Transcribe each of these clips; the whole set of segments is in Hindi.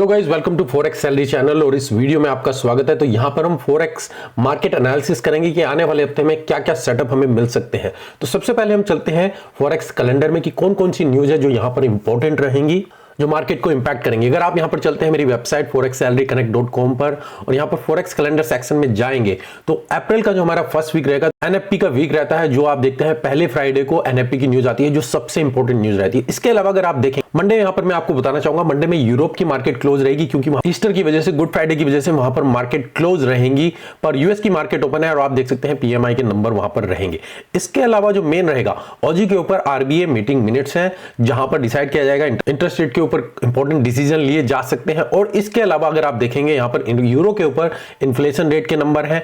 Hello guys, welcome to forex salary channel. और इस वीडियो में आपका स्वागत है। तो यहाँ पर हम फॉरेक्स मार्केट एनालिसिस करेंगे कि आने वाले हफ्ते में क्या क्या सेटअप हमें मिल सकते हैं। तो सबसे पहले हम चलते हैं फॉरेक्स कैलेंडर में कि कौन कौन सी न्यूज है जो यहाँ पर इंपॉर्टेंट रहेंगी, जो मार्केट को इंपैक्ट करेंगे। अगर आप यहां पर चलते हैं मेरी वेबसाइट forexsalaryconnect.com पर और यहां पर फॉरेक्स कैलेंडर सेक्शन में जाएंगे तो अप्रैल का जो हमारा फर्स्ट वीक रहेगा एनएफपी का वीक रहता है, जो आप देखते हैं पहले फ्राइडे को एनएफपी की न्यूज आती है जो सबसे इंपॉर्टेंट न्यूज रहती है। इसके अलावा अगर आप देखें मंडे, यहां पर मैं आपको बताना चाहूंगा मंडे में यूरोप की मार्केट क्लोज रहेगी क्योंकि ईस्टर की वजह से, गुड फ्राइडे की वजह से वहां पर मार्केट क्लोज रहेंगी, पर यूएस की मार्केट ओपन है और आप देख सकते हैं पीएमआई के नंबर वहां पर रहेंगे। इसके अलावा जो मेन रहेगा ऑजी के ऊपर आरबीआई मीटिंग मिनट्स है जहां पर डिसाइड किया जाएगा इंटरेस्ट रेट के ऊपर इंपॉर्टेंट डिसीजन लिए जा सकते हैं। और इसके अलावा अगर आप देखेंगे यहां पर यूरो के ऊपर इन्फ्लेशन रेट के नंबर हैं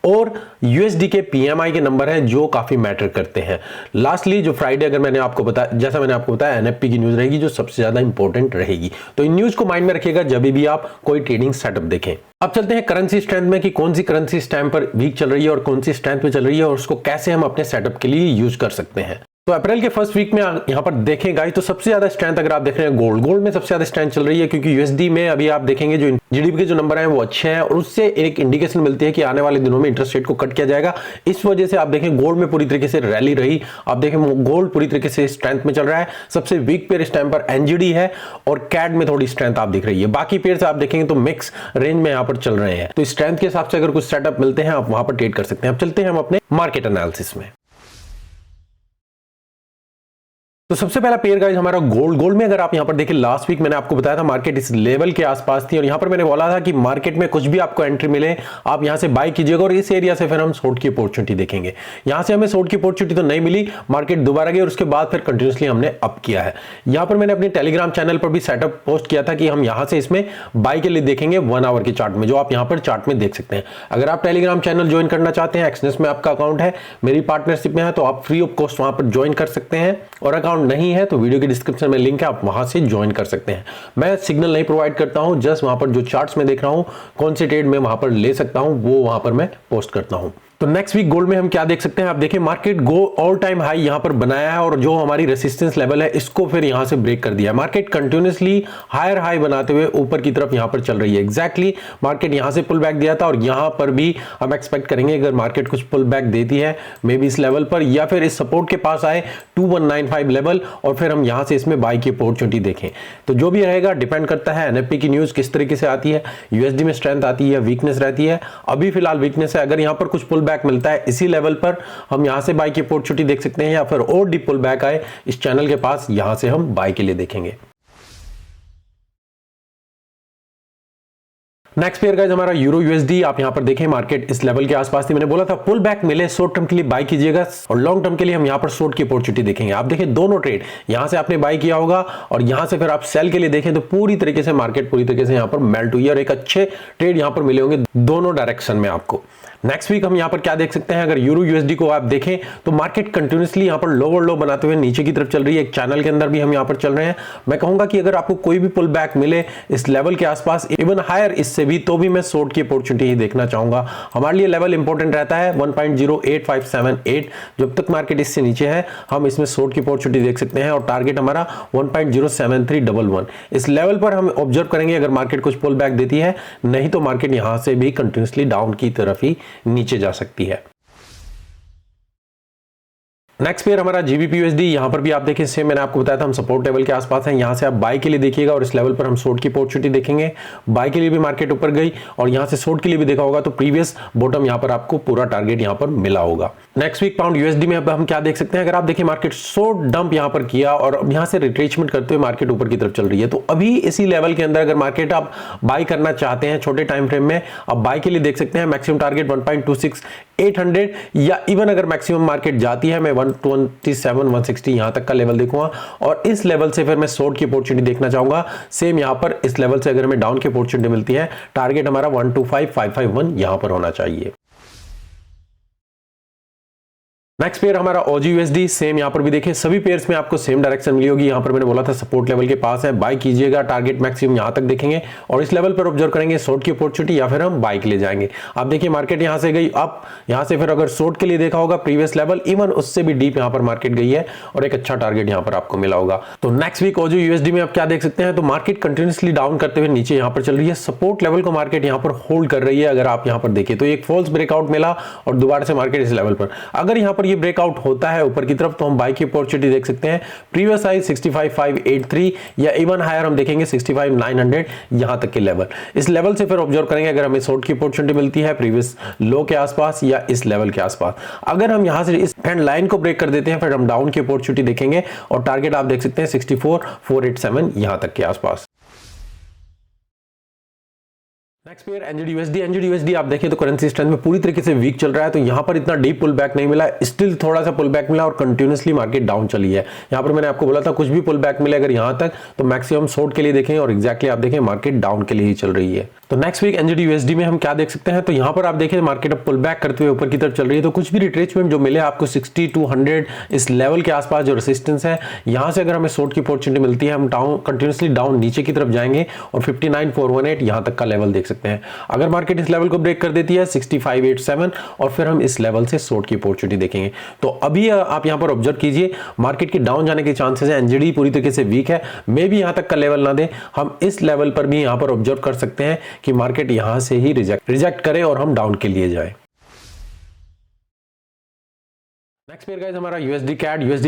और यूएसडी के पीएमआई के नंबर हैं जो काफी मैटर करते हैं। लास्टली जो फ्राइडे अगर मैंने आपको बताया, जैसा मैंने आपको बताया, एनएफपी की न्यूज रहेगी जो सबसे ज्यादा इंपॉर्टेंट रहेगी। तो इन न्यूज को माइंड में रखिएगा जब भी आप कोई ट्रेडिंग सेटअप देखें। अब चलते हैं करेंसी स्ट्रेंथ में कि कौन सी करेंसी स्टैंड पर वीक चल रही है और कौन सी स्ट्रेंथ पे चल रही है और उसको कैसे हम अपने सेटअप के लिए यूज कर सकते हैं। तो अप्रैल के फर्स्ट वीक में यहां पर देखें गाइस तो सबसे ज्यादा स्ट्रेंथ अगर आप देख रहे हैं गोल्ड में सबसे ज्यादा स्ट्रेंथ चल रही है क्योंकि यूएसडी में अभी आप देखेंगे जो जीडीपी के जो नंबर हैं वो अच्छे हैं और उससे एक इंडिकेशन मिलती है कि आने वाले दिनों में इंटरेस्ट रेट को कट किया जाएगा। इस वजह से आप देखें गोल्ड में पूरी तरीके से रैली रही। आप देखें गोल्ड पूरी तरीके से स्ट्रेंथ में चल रहा है। सबसे वीक पेयर इस टाइम पर एनजीडी है और कैड में थोड़ी स्ट्रेंथ आप दिख रही है। बाकी पेयर से आप देखेंगे तो मिक्स रेंज में यहां पर चल रहे हैं। तो स्ट्रेंथ के हिसाब से अगर कुछ सेटअप मिलते हैं आप वहां पर ट्रेड कर सकते हैं। अब चलते हैं हम अपने मार्केट एनालिसिस में। तो सबसे पहला पेयर गाइस हमारा गोल्ड में अगर आप यहां पर देखिए लास्ट वीक मैंने आपको बताया था मार्केट इस लेवल के आसपास थी और यहां पर मैंने बोला था कि मार्केट में कुछ भी आपको एंट्री मिले आप यहां से बाय कीजिएगा और इस एरिया से फिर हम शॉर्ट की अपॉर्चुनिटी देखेंगे। यहां से हमें शॉर्ट की अपॉर्चुनिटी तो नहीं मिली, मार्केट दोबारा गई और उसके बाद फिर कंटिन्यूसली हमने अप किया है। यहां पर मैंने अपने टेलीग्राम चैनल पर भी सेटअप पोस्ट किया था कि हम यहां से इसमें बाय के लिए देखेंगे 1 आवर के चार्ट में, जो आप यहां पर चार्ट में देख सकते हैं। अगर आप टेलीग्राम चैनल ज्वाइन करना चाहते हैं, एक्सनेस में आपका अकाउंट है, मेरी पार्टनरशिप में है, तो आप फ्री ऑफ कॉस्ट वहां पर ज्वाइन कर सकते हैं और अकाउंट नहीं है तो वीडियो डिस्क्रिप्शन में लिंक है, आप वहां से ज्वाइन कर सकते हैं। मैं सिग्नल नहीं प्रोवाइड करता हूं, जस्ट वहां पर जो चार्ट्स में देख रहा हूं कौन से ट्रेड में वहां पर ले सकता हूं वो वहां पर मैं पोस्ट करता हूं। तो नेक्स्ट वीक गोल्ड में हम क्या देख सकते हैं, आप देखिए मार्केट ऑल टाइम हाई यहां पर बनाया है और जो हमारी रेसिस्टेंस लेवल है इसको फिर यहां से ब्रेक कर दिया है। मार्केट कंटिन्यूअसली हायर हाई बनाते हुए ऊपर की तरफ यहां पर चल रही है। एग्जैक्टली मार्केट यहां से पुल बैक दिया था और यहां पर भी हम एक्सपेक्ट करेंगे अगर मार्केट कुछ पुल बैक देती है मे बी इस लेवल पर या फिर इस सपोर्ट के पास आए 2195 लेवल और फिर हम यहां से इसमें बाय की अपॉर्चुनिटी देखें। तो जो भी रहेगा डिपेंड करता है एनएफपी की न्यूज किस तरीके से आती है, यूएसडी में स्ट्रेंथ आती है, वीकनेस रहती है। अभी फिलहाल वीकनेस है, अगर यहां पर कुछ पुल बैक मिलता है इसी लेवल पर हम यहां से बाय की अपॉर्चुनिटी देख सकते हैं या फिर और डीप पुल बैक आए इस चैनल के पास, यहां से हम बाय के लिए देखेंगे। नेक्स्ट पेयर गाइस हमारा यूरो यूएसडी, आप यहां पर देखें मार्केट इस लेवल के आसपास थी। मैंने बोला था पुल बैक मिले शॉर्ट टर्म के लिए बाय कीजिएगा और लॉन्ग टर्म के लिए हम यहां पर शॉर्ट की अपॉर्चुनिटी देखेंगे। आप देखें दोनों ट्रेड यहां से आपने बाय किया होगा और यहां से फिर आप सेल के लिए देखें तो पूरी तरीके से मार्केट पूरी तरीके से यहां पर मेल्ट हुई है और एक अच्छे ट्रेड यहां पर मिले होंगे दोनों डायरेक्शन में आपको। नेक्स्ट वीक हम यहां पर क्या देख सकते हैं, अगर यूरो यूएसडी को आप देखें तो मार्केट कंटिन्यूअसली यहां पर लोअर लो बनाते हुए नीचे की तरफ चल रही है। एक चैनल के अंदर भी हम यहां पर चल रहे हैं। मैं कहूंगा कि अगर आपको कोई भी पुल बैक मिले इस लेवल के आसपास, इवन हायर इससे भी, तो भी मैं शॉर्ट की अपॉर्चुनिटी ही देखना चाहूंगा। हमारे लिए लेवल इंपॉर्टेंट रहता है 1.08578। जब तक मार्केट इससे नीचे है हम इसमें शॉर्ट की अपॉर्चुनिटी देख सकते हैं और टारगेट हमारा 1.07311। इस लेवल पर हम ऑब्जर्व करेंगे अगर मार्केट कुछ पुल बैक देती है, नहीं तो मार्केट यहां से भी कंटिन्यूअसली डाउन की तरफ ही नीचे जा सकती है। नेक्स्ट पेयर हमारा जीबीपी यूएसडी, यहां पर भी आप देखें सेम मैंने आपको बताया था हम सपोर्ट लेवल के आसपास हैं। यहां से आप बाय के लिए देखिएगा और इस लेवल पर हम शॉर्ट की अपॉर्चुनिटी देखेंगे। बाय के लिए भी मार्केट ऊपर गई और यहां से शॉर्ट के लिए भी देखा होगा तो प्रीवियस बॉटम यहां पर आपको पूरा टारगेट यहां पर मिला होगा। नेक्स्ट वीक पाउंड यूएसडी में अब हम क्या देख सकते हैं, अगर आप देखिए मार्केट शॉर्ट डंप यहां पर किया और अब यहां से रिट्रेसमेंट करते हुए मार्केट ऊपर की तरफ चल रही है। तो अभी इसी लेवल के अंदर अगर मार्केट आप बाय करना चाहते हैं छोटे टाइम फ्रेम में, आप बाय के लिए देख सकते हैं। मैक्सिमम टारगेट 1.26800 या इवन अगर मैक्सिमम मार्केट जाती है मैं 127 160 यहां तक का लेवल देखूंगा और इस लेवल से फिर मैं शॉर्ट की अपॉर्चुनिटी देखना चाहूंगा। सेम यहां पर इस लेवल से अगर हमें डाउन की अपॉर्चुनिटी मिलती है टारगेट हमारा 125551 यहां पर होना चाहिए। नेक्स्ट पेयर हमारा OGUSD, सेम यहाँ पर भी देखिए सभी पेयर्स में आपको सेम डायरेक्शन मिली होगी। यहाँ पर मैंने बोला था सपोर्ट लेवल के पास है, बाय कीजिएगा, टारगेट मैक्सिमम यहाँ तक देखेंगे और इस लेवल पर ऑब्जर्व करेंगे शॉर्ट की अपॉर्चुनिटी या फिर हम बाय के लिए जाएंगे। आप देखिए मार्केट यहाँ से गई अप, यहाँ से फिर अगर शॉर्ट के लिए देखा होगा प्रीवियस लेवल इवन उससे भी डीप यहाँ पर मार्केट गई है और एक अच्छा टारगेट यहाँ पर आपको मिला होगा। तो नेक्स्ट वीक OGUSD में आप क्या देख सकते हैं, तो मार्केट कंटिन्यूसली डाउन करते हुए नीचे यहाँ पर चल रही है, सपोर्ट लेवल को मार्केट यहाँ पर होल्ड कर रही है। अगर आप यहाँ पर देखें तो एक फॉल्स ब्रेकआउट मिला और दोबारा से मार्केट इस लेवल पर, अगर यहाँ पर ये ब्रेकआउट होता है ऊपर की तरफ तो हम बाय की अपॉर्चुनिटी देख सकते हैं। प्रीवियस हाई 65,583 या इवन हायर हम देखेंगे 65,900 यहां तक के लेवल, इस लेवल से फिर ऑब्जर्व करेंगे अगर हमें शॉर्ट की अपॉर्चुनिटी मिलती है प्रीवियस लो के आसपास या इस लेवल के आसपास। अगर हम यहां से इस ट्रेंड लाइन को ब्रेक कर देते हैं फिर हम डाउन की अपॉर्चुनिटी देखेंगे और टारगेट आप देख सकते हैं 64,487 यहां तक के आसपास। नेक्स्ट पेयर NZD आप देखें तो करेंसी स्ट्रेंथ में पूरी तरीके से वीक चल रहा है, तो यहां पर इतना डीप पुल बैक नहीं मिला, स्टिल थोड़ा सा पुल बैक मिला और कंटिन्यूसली मार्केट डाउन चली है। यहां पर मैंने आपको बोला था कुछ भी पुल बैक मिले अगर यहां तक तो मैक्सिमम शॉर्ट के लिए देखें और एग्जैक्टली आप देखें मार्केट डाउन के लिए ही चल रही है। तो नेक्स्ट वीक NZD में हम क्या देख सकते हैं, तो यहां पर आप देखें मार्केट अब पुल बैक करते हुए ऊपर की तरफ चल रही है, तो कुछ भी रिट्रेसमेंट जो मिले आपको 60 to 100 इस लेवल के आसपास जो रेजिस्टेंस है, यहां से अगर हमें शॉर्ट की अपॉर्चुनिटी मिलती है हम डाउन कंटिन्यूसली डाउन नीचे की तरफ जाएंगे और 59,418 यहां तक का लेवल देख सकते हैं। अगर मार्केट इस लेवल को ब्रेक कर देती है 65,87 और फिर हम इस लेवल से शॉर्ट की अपॉर्चुनिटी देखेंगे। तो अभी आप यहां पर ऑब्जर्व कीजिए मार्केट के डाउन जाने के चांसेस है, NZD पूरी तरीके से वीक है, मे भी यहां तक का लेवल ना दे, हम इस लेवल पर भी यहां पर ऑब्जर्व कर सकते हैं कि मार्केट यहां से ही रिजेक्ट करे और हम डाउन के लिए जाए। नेक्स्ट पेयर गाइस हमारा USD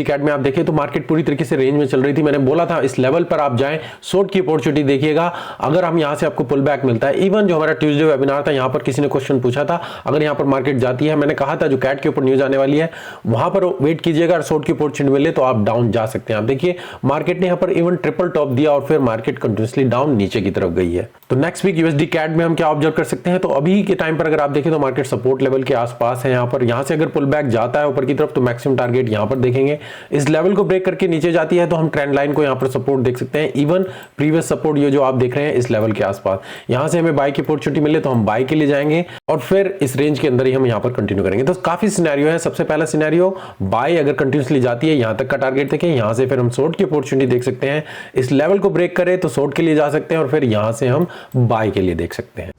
CAD में आप देखें तो मार्केट पूरी तरीके से रेंज में चल रही थी, मैंने बोला था इस लेवल पर आप जाएं, शॉर्ट की अपॉर्चुनिटी देखिएगा। अगर हम यहां से आपको पुल बैक मिलता है, इवन जो हमारा ट्यूसडे वेबिनार था यहां पर किसी ने क्वेश्चन पूछा था अगर यहां पर मार्केट जाती है, मैंने कहा था जो CAD के ऊपर न्यूज आने वाली है वहां पर वेट कीजिएगा और शॉर्ट की अपॉर्चुनिटी मिले तो आप डाउन जा सकते हैं। आप देखिए मार्केट ने यहां पर इवन ट्रिपल टॉप दिया और फिर मार्केट कंटिन्यूसली डाउन नीचे की तरफ गई है। तो नेक्स्ट वीक USD CAD में हम क्या ऑब्जर्व कर सकते हैं, तो अभी के टाइम पर अगर आप देखें तो मार्केट सपोर्ट लेवल के आसपास है, यहां से अगर पुल बैक जाता है ऊपर की तरफ तो मैक्सिमम टारगेट यहां पर देखेंगे। इस लेवल को ब्रेक करके नीचे जाती है तो हम ट्रेंड लाइन को यहां पर सपोर्ट देख सकते हैं, इवन प्रीवियस सपोर्ट ये जो आप देख रहे हैं इस लेवल के आसपास, यहां से हमें बाय की अपॉर्चुनिटी मिले तो हम बाय के लिए जाएंगे और फिर इस रेंज के अंदर ही हम यहां पर कंटिन्यू करेंगे। तो काफी सिनेरियो है। सबसे पहला सिनेरियो बाय अगर कंटिन्यूसली जाती है यहां तक का टारगेट देखें, यहां से फिर हम शॉर्ट की अपॉर्चुनिटी देख सकते हैं, इस लेवल को ब्रेक करे तो शॉर्ट के लिए जा सकते हैं और फिर यहां से हम बाय के लिए देख सकते हैं।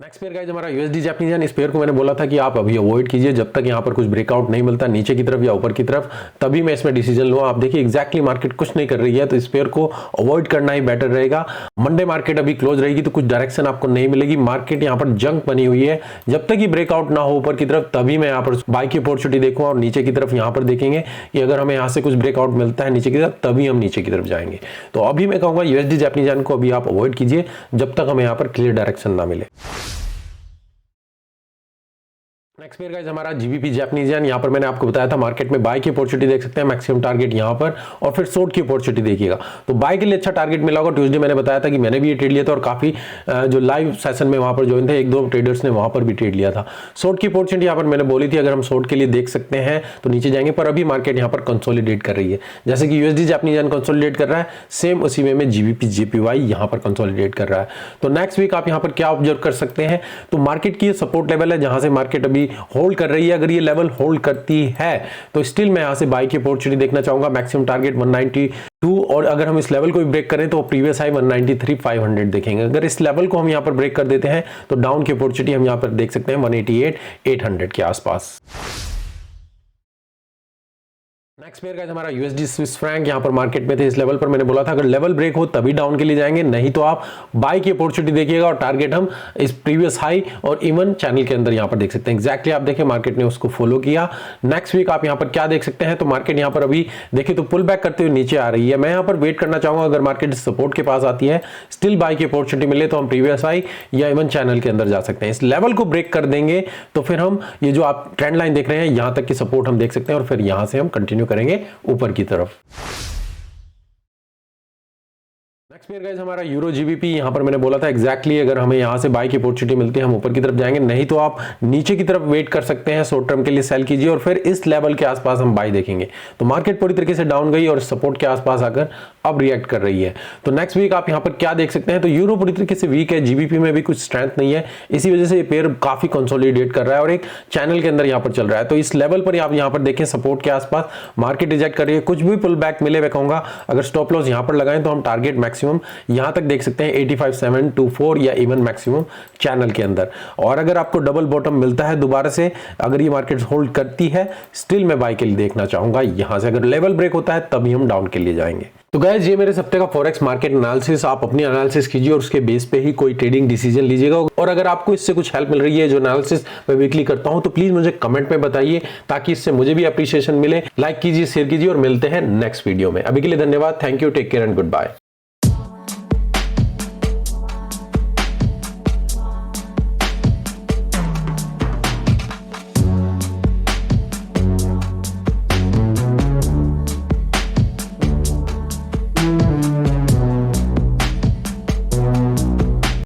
नेक्स्ट पेयर गाइस हमारा USD जापानीज येन, इस पेयर को मैंने बोला था कि आप अभी अवॉइड कीजिए जब तक यहां पर कुछ ब्रेकआउट नहीं मिलता नीचे की तरफ या ऊपर की तरफ, तभी मैं इसमें डिसीजन लूंगा। आप देखिए एग्जैक्टली मार्केट कुछ नहीं कर रही है तो इस पेयर को अवॉइड करना ही बेटर रहेगा। मंडे मार्केट अभी क्लोज रहेगी तो कुछ डायरेक्शन आपको नहीं मिलेगी, मार्केट यहां पर जंक बनी हुई है, जब तक ये ब्रेकआउट ना हो ऊपर की तरफ तभी मैं यहां पर बाय की अपॉर्चुनिटी देखूंगा और नीचे की तरफ यहां पर देखेंगे कि अगर हमें यहां से कुछ ब्रेकआउट मिलता है नीचे की तरफ तभी हम नीचे की तरफ जाएंगे। तो अभी मैं कहूंगा USD जापानीज येन को अभी आप अवॉइड कीजिए जब तक हमें यहां पर क्लियर डायरेक्शन ना मिले। नेक्स्ट पेयर गाइस हमारा GBP जापानीज येन, यहां पर मैंने आपको बताया था मार्केट में बाय की अपॉर्चुनिटी देख सकते हैं, मैक्सिमम टारगेट यहां पर और फिर शॉर्ट की अपॉर्चुनिटी देखिएगा। तो बाय के लिए अच्छा टारगेट मिला होगा। ट्यूसडे मैंने बताया था कि मैंने भी ये ट्रेड लिया था और काफी जो लाइव सेशन में वहां पर ज्वाइन थे, एक दो ट्रेडर्स ने वहां पर भी ट्रेड लिया था। शॉर्ट की अपॉर्चुनिटी यहां पर मैंने बोली थी अगर हम शॉर्ट के लिए देख सकते हैं तो नीचे जाएंगे, पर अभी मार्केट यहां पर कंसोलिडेट कर रही है, जैसे कि USD जापानीज येन कंसोलिडेट कर रहा है, सेम उसी वे में GBP JPY यहां पर कंसोलिडेट कर रहा है। तो नेक्स्ट वीक आप यहां पर क्या ऑब्जर्व कर सकते हैं, तो मार्केट की सपोर्ट लेवल है जहां से मार्केट अभी होल्ड कर रही है, अगर ये लेवल होल्ड करती है तो स्टिल मैं यहां से बाय की अपॉर्चुनिटी देखना चाहूंगा। मैक्सिमम टारगेट 192 और अगर हम इस लेवल को भी ब्रेक करें तो प्रीवियस हाई 193,500 देखेंगे। अगर इस लेवल को हम यहां पर ब्रेक कर देते हैं तो डाउन की अपॉर्चुनिटी हम यहां पर देख सकते हैं 188,800 के आसपास। नेक्स्ट पेयर गाइस हमारा USD स्विस फ्रैंक, यहां पर मार्केट में थे इस लेवल पर, मैंने बोला था अगर लेवल ब्रेक हो तभी डाउन के लिए जाएंगे, नहीं तो आप बाय की अपॉर्चुनिटी देखिएगा और टारगेट हम इस प्रीवियस हाई और इवन चैनल के अंदर यहां पर देख सकते हैं। एग्जैक्टली आप देखिए मार्केट ने उसको फॉलो किया। नेक्स्ट वीक आप यहां पर क्या देख सकते हैं, तो मार्केट यहां पर अभी देखिए तो पुल बैक करते हुए नीचे आ रही है, मैं यहां पर वेट करना चाहूंगा। अगर मार्केट सपोर्ट के पास आती है स्टिल बाय की अपॉर्चुनिटी मिले तो हम प्रीवियस हाई या इवन चैनल के अंदर जा सकते हैं। इस लेवल को ब्रेक कर देंगे तो फिर हम ये जो आप ट्रेंड लाइन देख रहे हैं यहां तक की सपोर्ट हम देख सकते हैं और फिर यहां से हम कंटिन्यू करेंगे ऊपर की तरफ। नेक्स्ट पेयर गाइस हमारा यूरो जीबीपी। यहाँ पर मैंने बोला था एग्जैक्टली अगर हमें यहाँ से बाई की अपॉर्चुनिटी मिलती है हम ऊपर की तरफ जाएंगे, नहीं तो आप नीचे की तरफ वेट कर सकते हैं, शॉर्ट टर्म के लिए सेल कीजिए और फिर इस लेवल के आसपास हम बाई देखेंगे। तो मार्केट पूरी तरीके से डाउन गई और सपोर्ट के आसपास आकर अब रिएक्ट कर रही है। तो नेक्स्ट वीक आप यहाँ पर क्या देख सकते हैं, तो यूरो पूरी तरीके से वीक है, जीबीपी में भी कुछ स्ट्रेंथ नहीं है, इसी वजह से ये पेयर काफी कंसोलिडेट कर रहा है और एक चैनल के अंदर यहाँ पर चल रहा है। तो इस लेवल पर आप यहाँ पर देखें सपोर्ट के आसपास मार्केट रिजेक्ट कर रही है, कुछ भी पुल बैक मिले मैं कहूंगा अगर स्टॉप लॉस यहाँ पर लगाएं तो हम टारगेट मैक्सिमम यहाँ तक देख सकते हैं 85,724 या इवन मैक्सिमम चैनल के अंदर। और अगर आपको डबल बॉटम मिलता है दोबारा से, अगर ये मार्केट होल्ड करती है, स्टिल मैं बाय के लिए देखना चाहूंगा यहां से। अगर लेवल ब्रेक होता है तभी हम डाउन के लिए जाएंगे। तो गाइस ये मेरे हफ्ते का फॉरेक्स मार्केट एनालिसिस, आप अपनी एनालिसिस कीजिए और उसके बेस पे ही कोई ट्रेडिंग डिसीजन लीजिएगा। और अगर आपको इससे कुछ हेल्प मिल रही है जो एनालिसिस मैं वीकली करता हूं तो प्लीज मुझे कमेंट में बताइए ताकि इससे मुझे भी अप्रिशिएशन मिले। लाइक कीजिए, शेयर कीजिए और मिलते हैं नेक्स्ट वीडियो में। अभी के लिए धन्यवाद, thank you, take care and good bye.